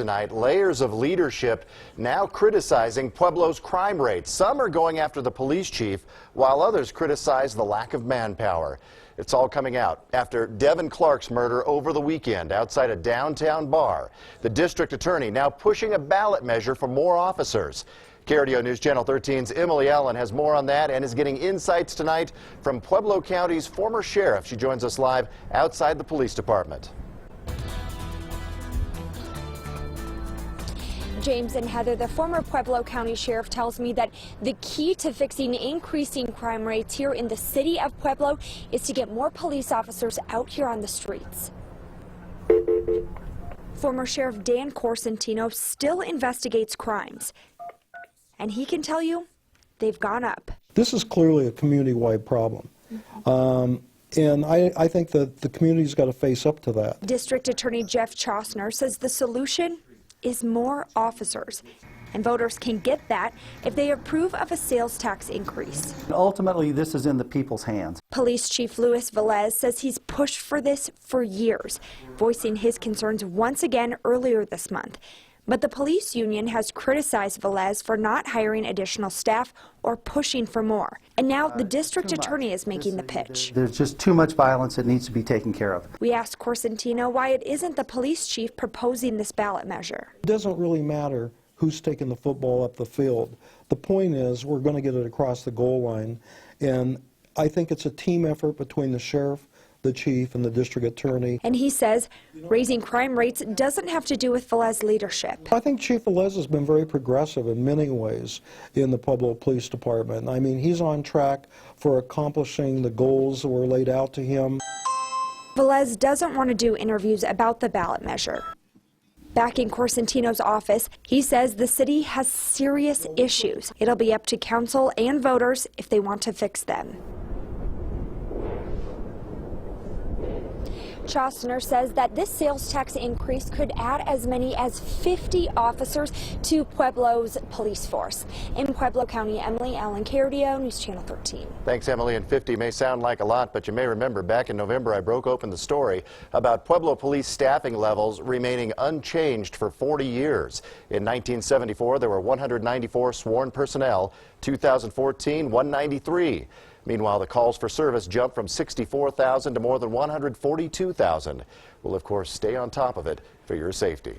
Tonight, layers of leadership now criticizing Pueblo's crime rate. Some are going after the police chief, while others criticize the lack of manpower. It's all coming out after Devin Clark's murder over the weekend outside a downtown bar. The district attorney now pushing a ballot measure for more officers. KRDO News Channel 13's Emily Allen has more on that and is getting insights tonight from Pueblo County's former sheriff. She joins us live outside the police department. James and Heather, the former Pueblo County Sheriff, tells me that the key to fixing increasing crime rates here in the city of Pueblo is to get more police officers out here on the streets. Former Sheriff Dan Corsentino still investigates crimes, and he can tell you they've gone up. This is clearly a community-wide problem. And I think that the community's got to face up to that. District Attorney Jeff Chostner says the solution is more officers, and voters can get that if they approve of a sales tax increase. Ultimately, this is in the people's hands. Police Chief Luis Velez says he's pushed for this for years, voicing his concerns once again earlier this month. But the police union has criticized Velez for not hiring additional staff or pushing for more. And now the district attorney is making the pitch. There's just too much violence that needs to be taken care of. We asked Corsentino why it isn't the police chief proposing this ballot measure. It doesn't really matter who's taking the football up the field. The point is we're going to get it across the goal line. And I think it's a team effort between the sheriff, the chief, and the district attorney. And he says raising crime rates doesn't have to do with Velez leadership. I think Chief Velez has been very progressive in many ways in the Pueblo Police Department. I mean, he's on track for accomplishing the goals that were laid out to him. Velez doesn't want to do interviews about the ballot measure. Back in Corsentino's office, he says the city has serious issues. It'll be up to council and voters if they want to fix them. Chostner says that this sales tax increase could add as many as 50 officers to Pueblo's police force. In Pueblo County, Emily Allen, KRDO News Channel 13. Thanks, Emily. And 50 may sound like a lot, but you may remember back in November I broke open the story about Pueblo police staffing levels remaining unchanged for 40 years. In 1974, there were 194 sworn personnel. 2014, 193. Meanwhile, the calls for service jumped from 64,000 to more than 142,000. We'll, of course, stay on top of it for your safety.